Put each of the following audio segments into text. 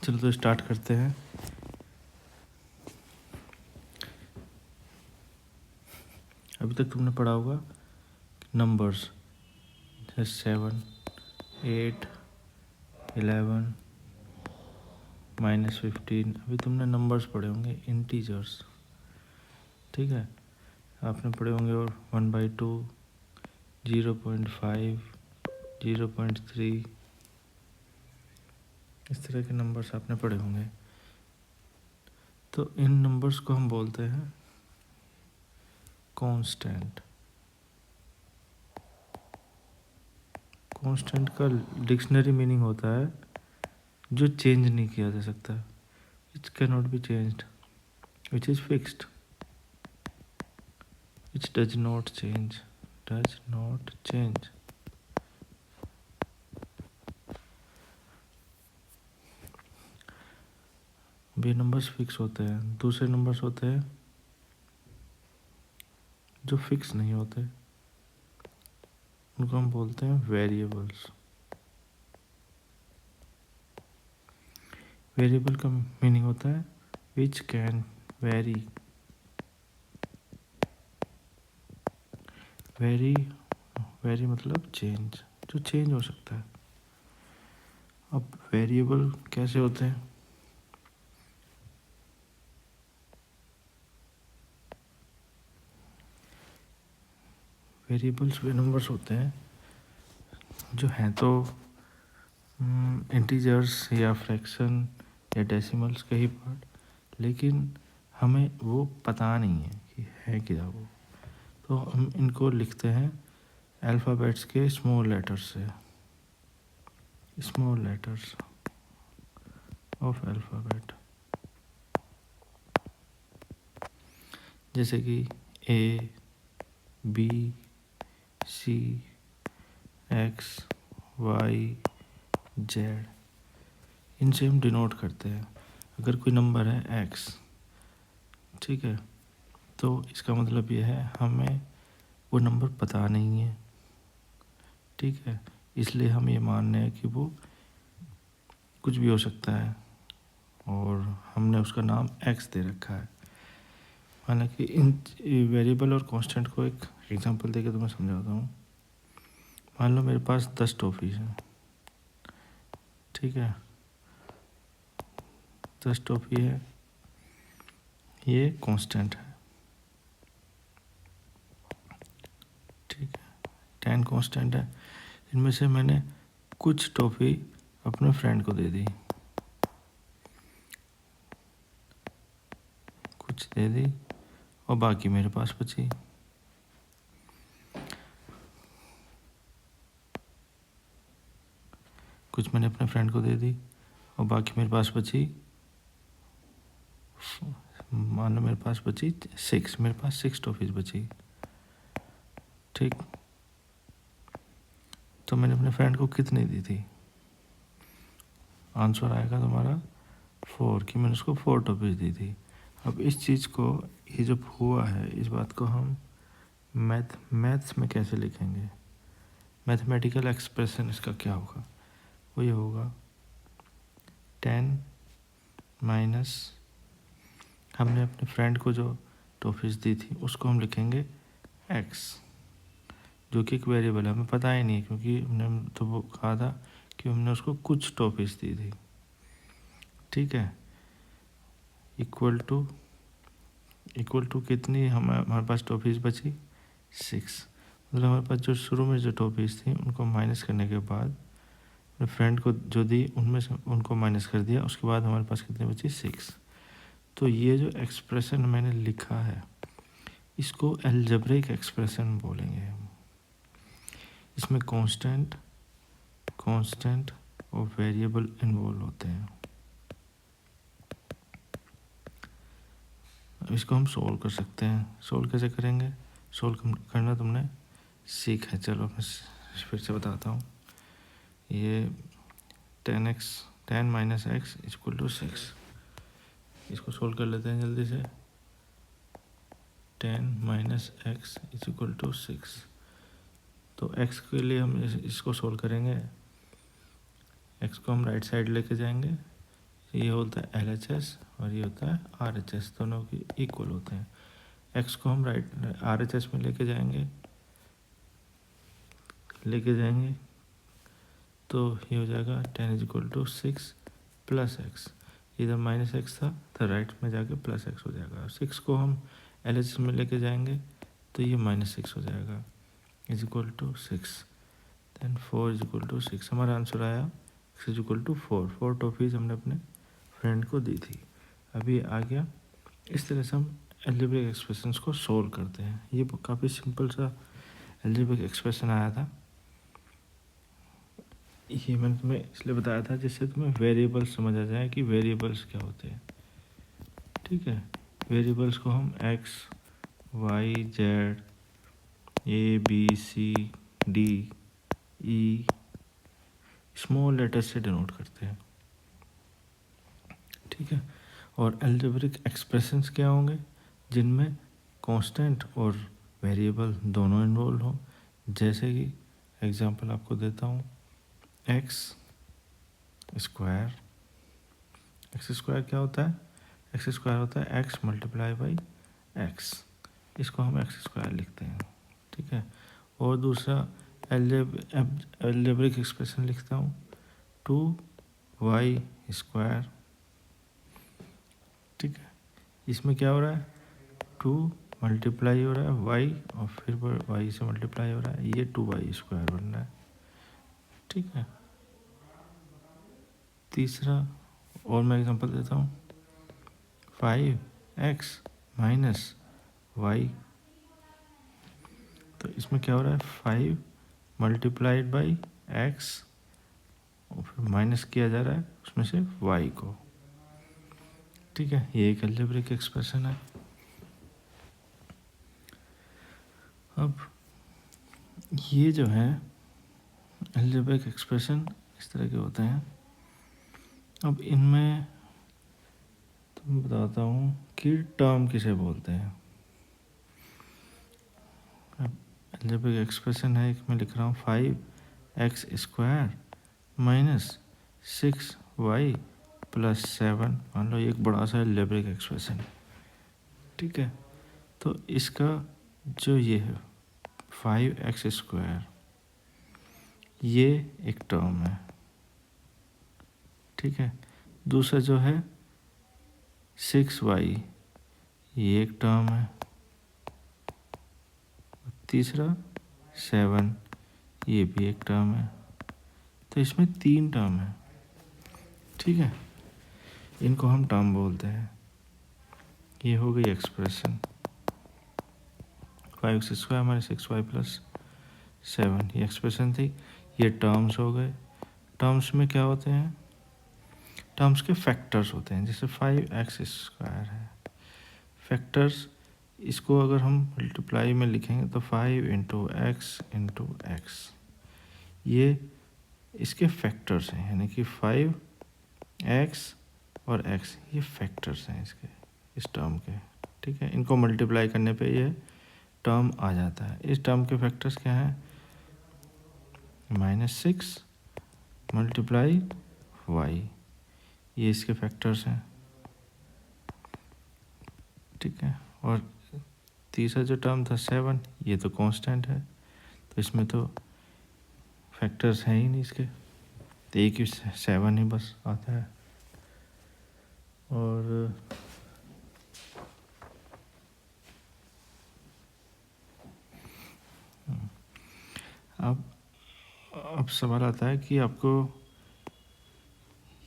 चलो तो स्टार्ट करते हैं। अभी तक तुमने पढ़ा होगा नंबर्स, जैसे 7, 8, 11, -15। अभी तुमने नंबर्स पढ़े होंगे, इंटीजर्स। ठीक है, आपने पढ़े होंगे और 1/2, 0.5, 0.3, इस तरह के नंबर्स आपने पढ़े होंगे। तो इन नंबर्स को हम बोलते हैं कांस्टेंट। कांस्टेंट का डिक्शनरी मीनिंग होता है जो चेंज नहीं किया जा सकता, which can not be changed, which is fixed, which does not change, does not change. ये नंबर्स फिक्स होते हैं। दूसरे नंबर्स होते हैं जो फिक्स नहीं होते, उनको हम बोलते हैं वेरिएबल्स। वेरिएबल का मीनिंग होता है which can very, very very मतलब चेंज, जो चेंज हो सकता है। अब वेरिएबल कैसे होते हैं? वेरिएबल्स वे नंबर्स होते हैं जो हैं तो इंटीजर्स या फ्रैक्शन या डेसिमल्स का ही पार्ट, लेकिन हमें वो पता नहीं है कि है क्या वो। तो हम इनको लिखते हैं अल्फ़ाबेट्स के स्मॉल लेटर्स से, स्मॉल लेटर्स ऑफ अल्फ़ाबेट, जैसे कि ए, बी, सी, एक्स, वाई, जेड, इनसे हम डिनोट करते हैं। अगर कोई नंबर है एक्स, ठीक है, तो इसका मतलब ये है हमें वो नंबर पता नहीं है, ठीक है, इसलिए हम ये मान रहे हैं कि वो कुछ भी हो सकता है और हमने उसका नाम एक्स दे रखा है। हालांकि इन वेरिएबल और कांस्टेंट को एक एग्जांपल देके तो मैं समझाता हूँ। मान लो मेरे पास 10 टॉफ़ीज़ हैं, ठीक है, 10 टॉफ़ी है, ये कांस्टेंट है, ठीक है, 10 कांस्टेंट है। इनमें से मैंने कुछ टॉफ़ी अपने फ्रेंड को दे दी, कुछ दे दी और बाकी मेरे पास बची। कुछ मैंने अपने फ्रेंड को दे दी और बाकी मेरे पास बची, मान लो मेरे पास बची 6, मेरे पास 6 टॉफ़ीज़ बची, ठीक। तो मैंने अपने फ्रेंड को कितनी दी थी? आंसर आएगा तुम्हारा 4, कि मैंने उसको 4 टॉफ़ीज़ दी थी। अब इस चीज़ को, ये जो हुआ है, इस बात को हम मैथ्स में कैसे लिखेंगे? मैथमेटिकल एक्सप्रेशन इसका क्या होगा? वो ये होगा 10 माइनस, हमने अपने फ्रेंड को जो टॉफ़ीज़ दी थी उसको हम लिखेंगे x, जो कि एक वेरिएबल है, हमें पता ही नहीं है, क्योंकि हमने तो वो कहा था कि हमने उसको कुछ टॉफ़ीज़ दी थी, ठीक है। इक्वल टू कितनी हमारे पास टॉफ़ीज़ बची? 6। मतलब हमारे पास जो शुरू में जो टॉफ़ीज़ थी उनको माइनस करने के बाद, अपने फ्रेंड को जो दी उनमें से उनको माइनस कर दिया, उसके बाद हमारे पास कितनी बची? 6। तो ये जो एक्सप्रेशन मैंने लिखा है इसको अलजेब्रिक एक्सप्रेशन बोलेंगे हम। इसमें कांस्टेंट और वेरिएबल इन्वॉल्व होते हैं। अब इसको हम सोल्व कर सकते हैं। सोल्व कैसे करेंगे? सोल्व करना तुमने सीखा है। चलो मैं फिर से बताता हूँ। ये 10 माइनस एक्स इक्वल टू 6, इसको सोल्व कर लेते हैं जल्दी से। 10 माइनस एक्स इक्वल टू 6। तो x के लिए हम इसको सोल्व करेंगे। x को हम राइट साइड लेके जाएंगे, ये होता है LHS और ये होता है RHS, दोनों की इक्वल होते हैं। x को हम राइट RHS में लेके जाएंगे तो ये हो जाएगा 10 is equal to 6 plus X, इधर माइनस एक्स था तो राइट में जाके प्लस एक्स हो जाएगा। 6 को हम LHS में लेके जाएंगे तो ये -6 हो जाएगा, is equal to 6। Then 4 is equal to 6, हमारा आंसर आया x is equal to 4। 4 toffees हमने अपने फ्रेंड को दी थी। अभी आ गया, इस तरह से हम अलजेब्रिक एक्सप्रेशंस को सोल्व करते हैं। ये काफ़ी सिंपल सा अलजेब्रिक एक्सप्रेशन आया था, ये मैंने तुम्हें इसलिए बताया था जिससे तुम्हें वेरिएबल्स समझ आ जाए कि वेरिएबल्स क्या होते हैं। ठीक है, वेरिएबल्स को हम x, y, z, a, b, c, d, e small letter से डिनोट करते हैं। ठीक है, और अलजेब्रिक एक्सप्रेशंस क्या होंगे, जिनमें कांस्टेंट और वेरिएबल दोनों इन्वॉल्व हो। जैसे कि एग्जांपल आपको देता हूँ, एक्स स्क्वायर क्या होता है, एक्स स्क्वायर होता है एक्स मल्टीप्लाई बाई एक्स, इसको हम एक्स स्क्वायर लिखते हैं। ठीक है, और दूसरा अलजेब्रिक एक्सप्रेशन लिखता हूँ 2y स्क्वायर। ठीक है, इसमें क्या हो रहा है, 2 मल्टीप्लाई हो रहा है y और फिर y से मल्टीप्लाई हो रहा है, ये 2y स्क्वायर बन रहा है। ठीक है, तीसरा और मैं एग्जांपल देता हूँ, 5x माइनस वाई, तो इसमें क्या हो रहा है, 5 मल्टीप्लाइड बाई x और फिर माइनस किया जा रहा है उसमें से y को। ठीक है, ये एक अलजेब्रिक एक्सप्रेशन है। अब ये जो है अलजेब्रिक एक्सप्रेशन इस तरह के होते हैं। अब इनमें मैं बताता हूँ कि टर्म किसे बोलते हैं। अलजेब्रिक एक्सप्रेशन है, एक मैं लिख रहा हूँ 5x square minus 6y plus 7, मान लो ये एक बड़ा सा अलजेब्रिक एक्सप्रेशन है। ठीक है, तो इसका जो ये है 5x स्क्वायर, ये एक टर्म है। ठीक है, दूसरा जो है 6y, ये एक टर्म है। तीसरा 7, ये भी एक टर्म है। तो इसमें 3 टर्म है। ठीक है, इनको हम टर्म बोलते हैं। ये हो गई expression 5x square minus 6y plus 7, ये एक्सप्रेशन थी। ये टर्म्स हो गए। टर्म्स में क्या होते हैं, टर्म्स के फैक्टर्स होते हैं। जैसे 5x स्क्वायर है, फैक्टर्स, इसको अगर हम मल्टीप्लाई में लिखेंगे तो 5 इंटू एक्स, ये इसके फैक्टर्स हैं, यानी कि 5x और x, ये फैक्टर्स हैं इसके, इस टर्म के। ठीक है, इनको मल्टीप्लाई करने पे ये टर्म आ जाता है। इस टर्म के फैक्टर्स क्या हैं, -6 मल्टीप्लाई y, ये इसके फैक्टर्स हैं। ठीक है, और तीसरा जो टर्म था 7, ये तो कांस्टेंट है, तो इसमें तो फैक्टर्स हैं ही नहीं इसके, तो एक ही 7 ही बस आता है। और अब सवाल आता है कि आपको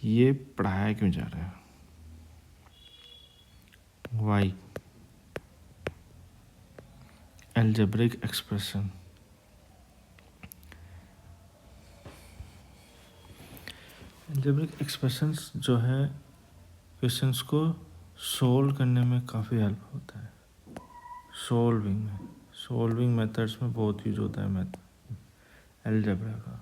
ये पढ़ाया क्यों जा रहा है, y algebraic expression. Algebraic expressions जो है क्वेश्चंस को सोल्व करने में काफ़ी हेल्प होता है। सोल्विंग मेथड्स में बहुत यूज होता है मैथ अलजेब्रा का।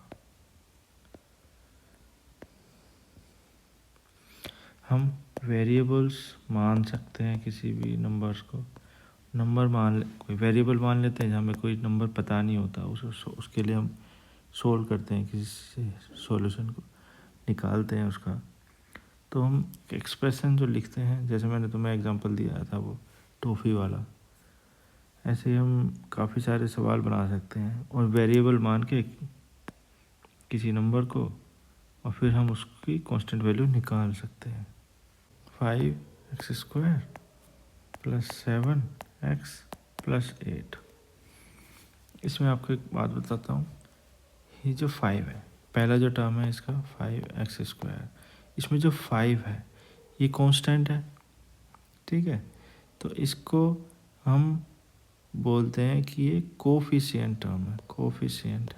हम वेरिएबल्स मान सकते हैं, किसी भी नंबर्स को कोई वेरिएबल मान लेते हैं जहाँ हमें कोई नंबर पता नहीं होता, उसके लिए हम सोल्व करते हैं, किसी सॉल्यूशन को निकालते हैं उसका। तो हम एक्सप्रेशन जो लिखते हैं, जैसे मैंने तुम्हें एग्जांपल दिया था वो टॉफ़ी वाला, ऐसे ही हम काफ़ी सारे सवाल बना सकते हैं और वेरिएबल मान के किसी नंबर को, और फिर हम उसकी कांस्टेंट वैल्यू निकाल सकते हैं। 5x² plus 7x plus 8। इसमें आपको एक बात बताता हूँ, ये जो 5 है, पहला जो टर्म है इसका 5x², इसमें जो 5 है ये कांस्टेंट है, ठीक है। तो इसको हम बोलते हैं कि ये कोफिशिएंट टर्म है, कोफिशिएंट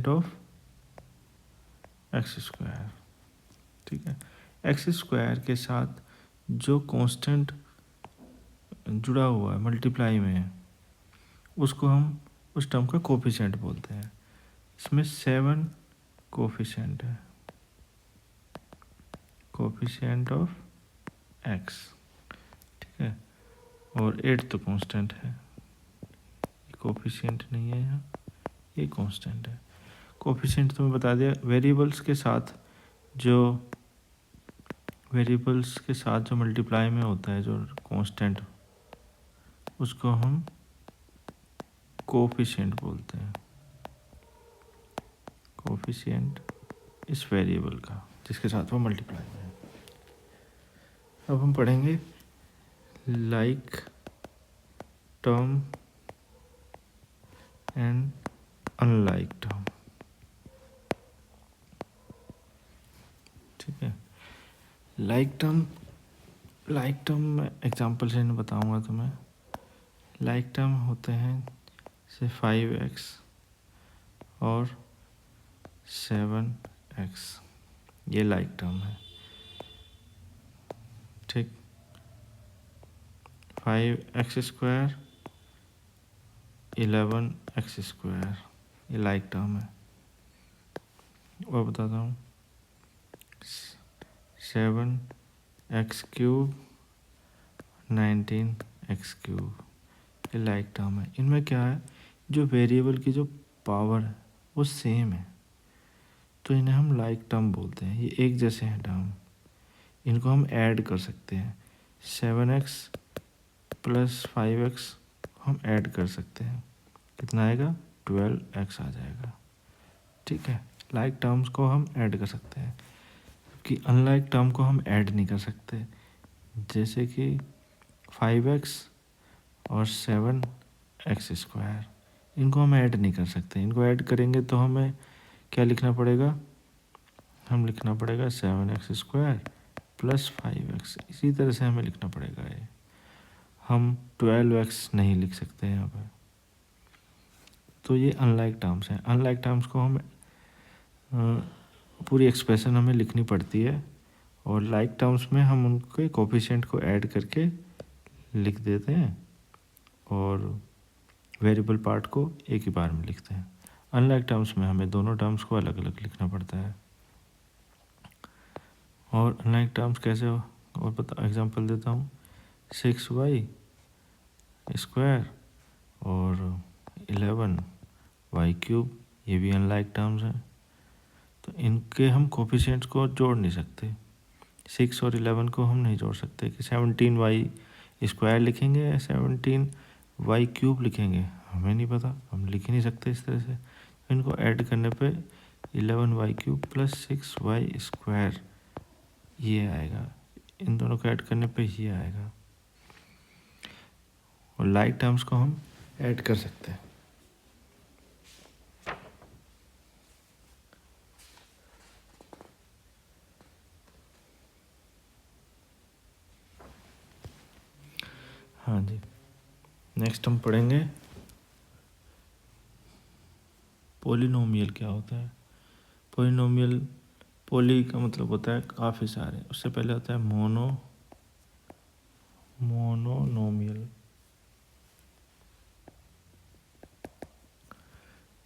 ऑफ x², ठीक है। x² के साथ जो कांस्टेंट जुड़ा हुआ है, मल्टीप्लाई में है, उसको हम उस टर्म का कोफिशिएंट बोलते हैं। इसमें 7 कोफिशिएंट है, कोफिशिएंट ऑफ x, ठीक है। और 8 तो कांस्टेंट है, कोफिशिएंट नहीं है यहाँ, ये कांस्टेंट है। कोफिशिएंट तो मैं बता दिया, वेरिएबल्स के साथ जो मल्टीप्लाई में होता है जो कांस्टेंट, उसको हम कोफिशिएंट बोलते हैं, कोफिशिएंट इस वेरिएबल का जिसके साथ वो मल्टीप्लाई में है। अब हम पढ़ेंगे like term and unlike term, ठीक है। लाइक टर्म मैं एग्जांपल से बताऊंगा तुम्हें। लाइक टर्म होते हैं जैसे 5x और 7x, ये लाइक टर्म है, ठीक। 5x², 11x², ये लाइक टर्म है। और बताता हूँ 7x³, 19x³, ये लाइक टर्म है। इनमें क्या है, जो वेरिएबल की जो पावर है वो सेम है, तो इन्हें हम लाइक टर्म बोलते हैं। ये एक जैसे हैं टर्म, इनको हम ऐड कर सकते हैं। 7x प्लस 5x हम ऐड कर सकते हैं, कितना आएगा, 12x आ जाएगा, ठीक है। लाइक टर्म्स को हम ऐड कर सकते हैं, कि अनलाइक टर्म को हम ऐड नहीं कर सकते। जैसे कि 5x और 7x², इनको हम ऐड नहीं कर सकते। इनको ऐड करेंगे तो हमें क्या लिखना पड़ेगा, हम लिखना पड़ेगा 7x² प्लस 5x, इसी तरह से हमें लिखना पड़ेगा। ये हम 12x नहीं लिख सकते यहाँ पर। तो ये अनलाइक टर्म्स हैं। अनलाइक टर्म्स को हम पूरी एक्सप्रेशन हमें लिखनी पड़ती है, और लाइक टर्म्स में हम उनके कोफिशिएंट को ऐड करके लिख देते हैं, और वेरिएबल पार्ट को एक ही बार में लिखते हैं। अनलाइक टर्म्स में हमें दोनों टर्म्स को अलग अलग लिखना पड़ता है। और अनलाइक टर्म्स कैसे हो, और एग्जांपल देता हूँ, 6y² और 11y³, ये भी अनलाइक टर्म्स हैं। तो इनके हम कोफिशिएंट्स को जोड़ नहीं सकते। 6 और 11 को हम नहीं जोड़ सकते कि 17y² लिखेंगे या 17y³ लिखेंगे, हमें नहीं पता, हम लिख ही नहीं सकते इस तरह से। इनको ऐड करने पे 11y³ प्लस 6y², ये आएगा। इन दोनों को ऐड करने पे ये आएगा। और लाइक टर्म्स को हम ऐड कर सकते हैं। हाँ जी, नेक्स्ट हम पढ़ेंगे पॉलिनोमियल क्या होता है। पॉलिनोमियल, पॉली का मतलब होता है काफ़ी सारे, उससे पहले होता है मोनोनोमियल।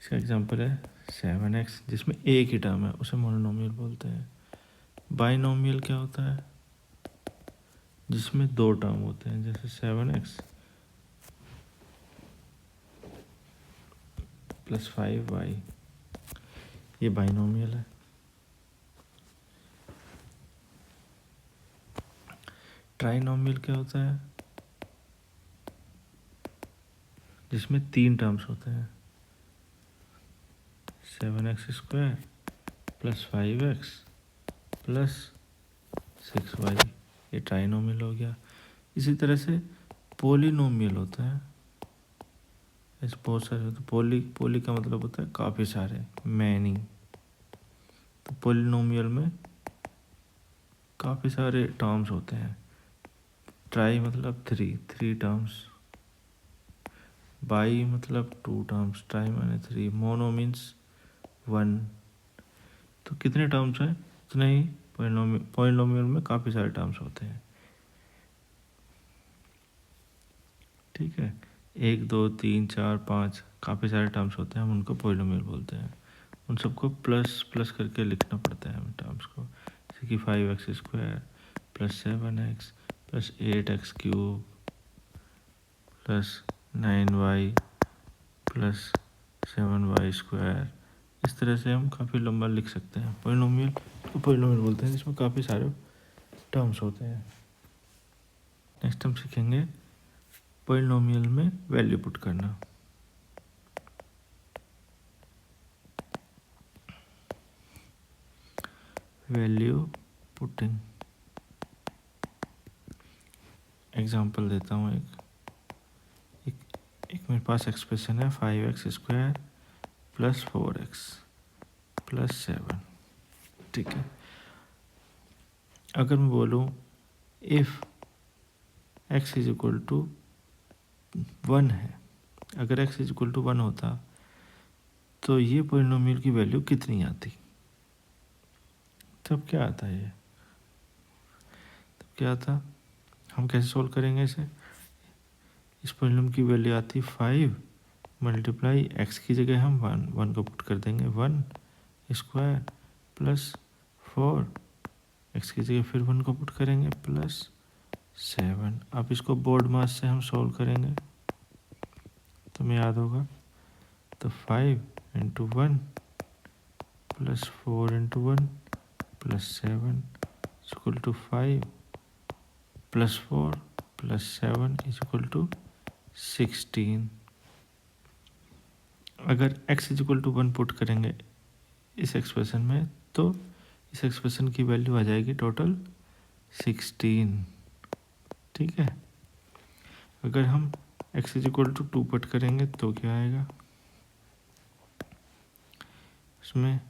इसका एग्जांपल है 7x, जिसमें एक ही टर्म है, उसे मोनोनोमियल बोलते हैं। बाइनोमियल क्या होता है, जिसमें दो टर्म होते हैं, जैसे 7x प्लस 5y, ये बाइनोमियल है। ट्राइनोमियल क्या होता है? जिसमें 3 टर्म्स होते हैं, 7x² plus 5x plus 6y, ये ट्राइनोमियल हो गया। इसी तरह से पोलिनोमियल होता है, ऐसे बहुत सारे होते हैं। पोली का मतलब होता है काफ़ी सारे, मैनी। तो पोलिनोमियल में काफ़ी सारे टर्म्स होते हैं। ट्राई मतलब 3 टर्म्स, बाई मतलब 2 टर्म्स, ट्राई माने 3, मोनो मीन्स 1। तो कितने टर्म्स हैं उतने ही पोलिनोमियल में काफ़ी सारे टर्म्स होते हैं। ठीक है, 1 2 3 4 5 काफ़ी सारे टर्म्स होते हैं, हम उनको पोलिनोमियल बोलते हैं। उन सबको प्लस प्लस करके लिखना पड़ता है हमें टर्म्स को, जैसे कि 5x² plus 7x plus 8x³ plus 9y plus 7y²। इस तरह से हम काफ़ी लंबा लिख सकते हैं। पोलिनोमियल को पोलिनोमियल बोलते हैं जिसमें काफ़ी सारे टर्म्स होते हैं। नेक्स्ट हम सीखेंगे पोलिनोमियल में वैल्यू पुट करना। वैल्यू पुटिंग, एग्जांपल देता हूँ। एक मेरे पास एक्सप्रेशन है 5x² प्लस 4x प्लस 7। ठीक है, अगर मैं बोलूँ if x is equal to 1 है, अगर x इज इक्वल टू 1 होता तो ये पोलिनोमियल की वैल्यू कितनी आती? तब क्या आता है? तब क्या आता? हम कैसे सोल्व करेंगे इसे? इस पोलिनोमियल की वैल्यू आती 5 मल्टीप्लाई x की जगह हम 1 को पुट कर देंगे, 1² प्लस 4, x की जगह फिर 1 को पुट करेंगे प्लस 7। अब इसको बोर्ड मास से हम सोल्व करेंगे, तुम्हें याद होगा। तो 5 into 1 plus 4 into 1 plus 7 equal to 5 plus 4 plus 7 is equal to 16। अगर x is equal to 1 put करेंगे इस एक्सप्रेशन में, तो इस एक्सप्रेशन की वैल्यू आ जाएगी टोटल 16। ठीक है, अगर हम x is equal to 2 put करेंगे तो क्या आएगा इसमें?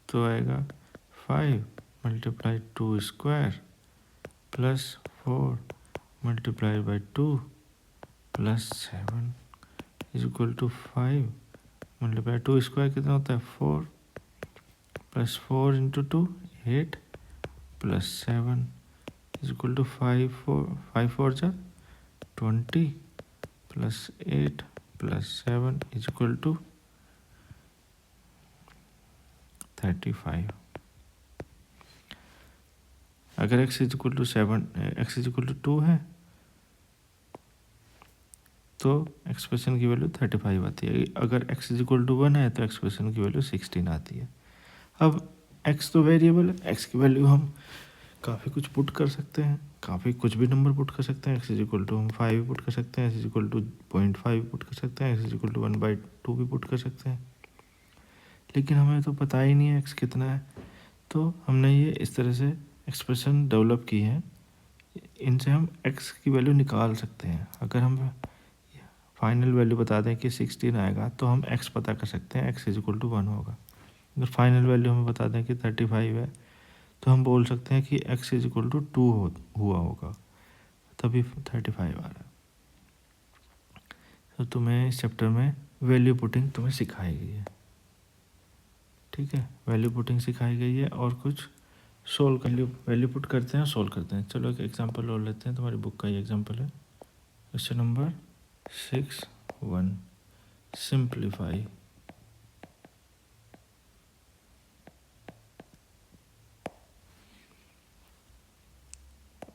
तो आएगा 5 multiply 2² plus 4 multiply by 2 plus 7 is equal to 5 multiply 2² कितना होता है? 4 plus 4 into 2 8 plus 7 is equal to 5 4 जा 20 plus 8 plus 7 is equal to 35। अगर x इज इक्वल टू 2 है तो एक्सप्रेशन की वैल्यू 35 आती है। अगर x इज इक्वल टू 1 है तो एक्सप्रेशन की वैल्यू 16 आती है। अब x तो वेरिएबल है, x की वैल्यू हम काफ़ी कुछ पुट कर सकते हैं, काफ़ी कुछ भी नंबर पुट कर सकते हैं। x इज इक्वल टू हम 5 पुट कर सकते हैं, x is equal to 0.5 put कर सकते हैं, x इज इक्वल टू 1/2 भी पुट कर सकते हैं। लेकिन हमें तो पता ही नहीं है x कितना है, तो हमने ये इस तरह से एक्सप्रेशन डेवलप की है, इनसे हम x की वैल्यू निकाल सकते हैं। अगर हम फाइनल वैल्यू बता दें कि 16 आएगा तो हम x पता कर सकते हैं, x इज इक्वल टू 1 होगा। अगर फाइनल वैल्यू हमें बता दें कि 35 है तो हम बोल सकते हैं कि x इज इक्वल टू 2 हुआ होगा, तभी 35 आ रहा है। तो तुम्हें इस चैप्टर में वैल्यू पुटिंग तुम्हें सिखाई गई है। ठीक है, वैल्यू पुटिंग सिखाई गई है और कुछ सोल्व कर वैल्यू पुट करते हैं, सोल्व करते हैं। चलो एक एग्जांपल और लेते हैं, तुम्हारी बुक का ही एग्जांपल है। Question number 6(1). Simplify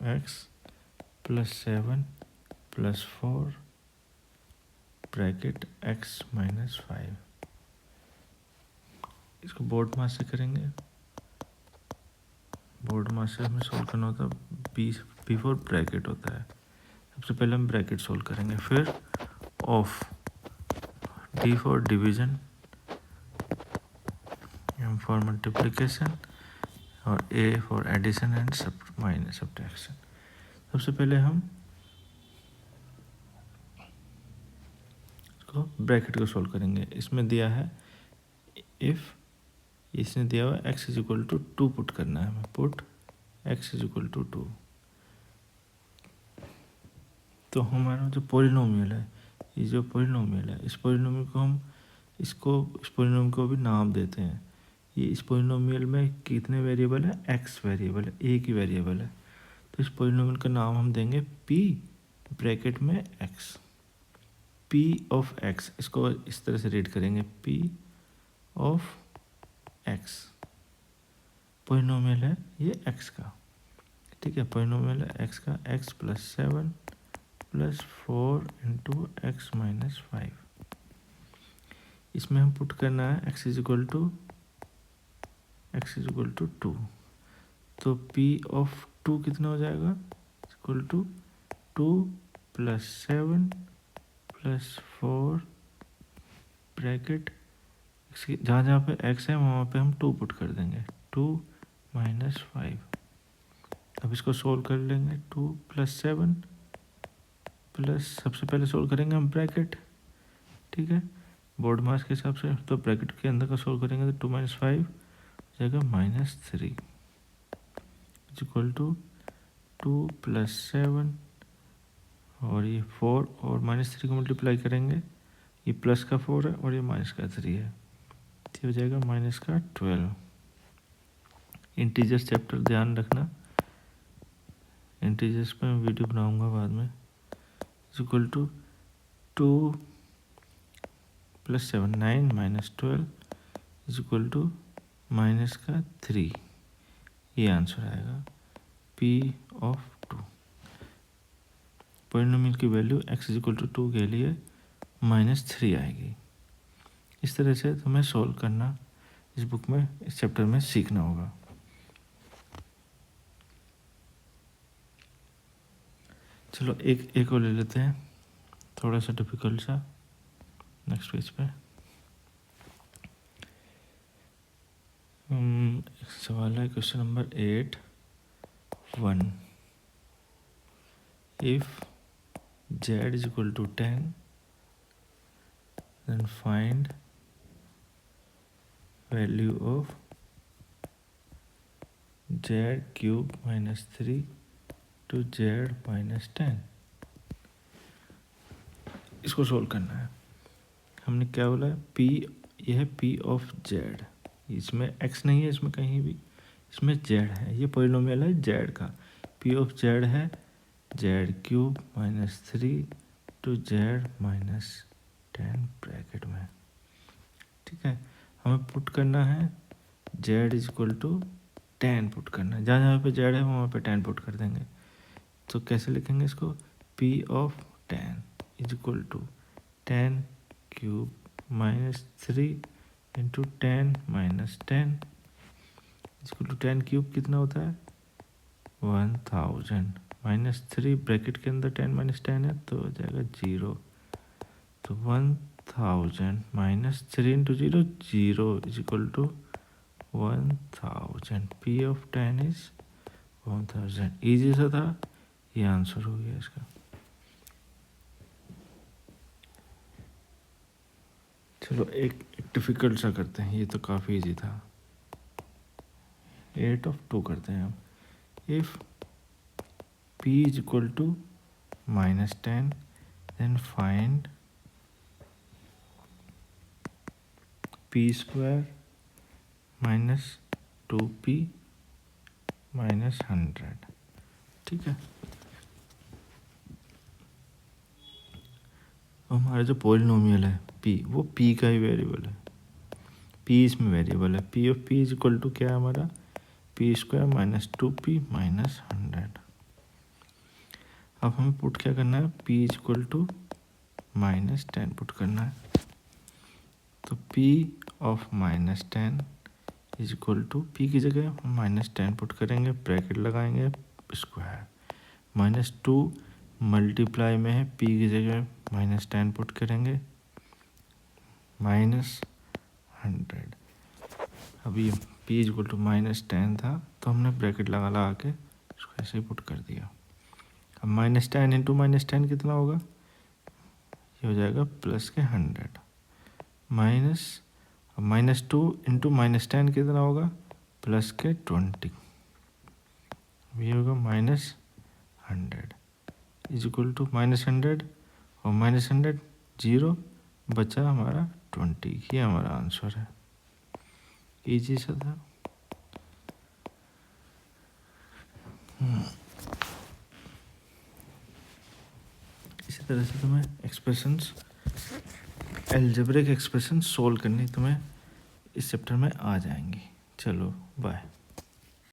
x plus 7 plus 4 bracket x minus 5। इसको बोर्ड मास से करेंगे। बोर्ड मास से हमें सोल्व करना होता है पी बिफोर ब्रैकेट होता है। सबसे पहले हम ब्रैकेट सोल्व करेंगे, फिर of D for division, M for multiplication और A for addition and minus subtraction. सबसे पहले हम इसको ब्रैकेट को सोल्व करेंगे। इसमें दिया है इफ़, इसने दिया हुआ x is equal to 2 put करना है हमें, put x is equal to 2। तो हमारा जो पॉलिनोमियल है, ये जो पॉलिनोमियल है, इस पॉलिनोमियल को हम इस पॉलिनोमियल को भी नाम देते हैं। ये इस पॉलिनोमियल में कितने वेरिएबल है, x वेरिएबल है, एक ही वेरिएबल है। तो इस पॉलिनोमियल का नाम हम देंगे p ब्रैकेट में x, p ऑफ x। इसको इस तरह से रीड करेंगे, p ऑफ x। पॉलिनोमियल है ये x का, ठीक है, पॉलिनोमियल है x का, x plus 7 plus 4 into x minus 5। इसमें हम पुट करना है x इज इक्वल टू 2। तो p ऑफ 2 कितना हो जाएगा, equal to 2 plus 7 plus 4 bracket, जहाँ जहाँ पे x है वहाँ पे हम 2 पुट कर देंगे, 2 माइनस 5। अब इसको सोल्व कर लेंगे, 2 प्लस 7 प्लस, सबसे पहले सोल्व करेंगे हम ब्रैकेट, ठीक है, बोर्ड मास के हिसाब से। तो ब्रैकेट के अंदर का सोल्व करेंगे तो 2 माइनस 5 हो जाएगा minus 3 is equal to 2 plus 7 और ये 4 और माइनस 3 को मल्टीप्लाई करेंगे, ये प्लस का 4 है और ये माइनस का 3 है, तो हो जाएगा माइनस का 12। इंटीजर्स चैप्टर ध्यान रखना, इंटीजर्स पे मैं वीडियो बनाऊंगा बाद में। Is equal to 2 plus 7 9 minus 12 is equal to minus का 3। ये आंसर आएगा p ऑफ 2। पॉलिनोमियल की value x is equal to 2 के लिए माइनस 3 आएगी। इस तरह से तुम्हें सोल्व करना इस बुक में, इस चैप्टर में सीखना होगा। चलो एक और ले लेते हैं, थोड़ा सा डिफिकल्ट सा, नेक्स्ट पेज पे। एक सवाल है, question number 8(1). If z is equal to 10 then find value of z cube minus 3 to z minus 10। इसको सोल्व करना है। हमने क्या बोला है, p, यह है p ऑफ z, इसमें x नहीं है, इसमें कहीं भी, इसमें z है, ये पॉलिनोमियल है z का। p ऑफ z है z cube minus 3 two z माइनस 10 ब्रैकेट में, ठीक है। हमें पुट करना है z is equal to 10 put करना है, जहाँ जहाँ पे z है वहाँ पे 10 पुट कर देंगे। तो कैसे लिखेंगे इसको, p of 10 is equal to 10 cube minus 3 into 10 minus 10 is equal to 10 cube कितना होता है 1000 माइनस 3 ब्रैकेट के अंदर 10 माइनस 10 है तो हो जाएगा 0। तो 1000 minus 3 into 0 0 is equal to 1000। p of 10 is 1000। Easy सा था, ये आंसर हो गया इसका। चलो एक डिफिकल्ट सा करते हैं, ये तो काफ़ी इजी था। 8(2) करते हैं हम। If p is equal to minus 10 then find p square minus 2p minus 100, ठीक है। हमारा जो पॉलिनोमियल है p, वो p का ही वेरिएबल है, p इसमें वेरिएबल है। p of p is equal to क्या है हमारा, p square minus 2p minus 100। अब हमें पुट क्या करना है, p is equal to minus 10 put करना है। तो p of minus 10 is equal to, p की जगह हम माइनस 10 पुट करेंगे, ब्रैकेट लगाएंगे, स्क्वायर। -2 मल्टीप्लाई में है, p की जगह -10 पुट करेंगे, -100। अब ये p इक्वल टू -10 था तो हमने ब्रैकेट लगा लगा के इसको ऐसे ही पुट कर दिया। अब -10 इंटू -10 कितना होगा, ये हो जाएगा प्लस के 100 माइनस, अब -2 इंटू -10 कितना होगा, प्लस के 20, ये होगा -100 इज इक्वल टू -100 और -100 0, बचा हमारा 20। ये हमारा आंसर है। इजी सा था। इसी तरह से तुम्हें एक्सप्रेशंस, अलजेब्रिक एक्सप्रेशन सोल्व करनी तुम्हें इस चैप्टर में आ जाएंगी। चलो बाय।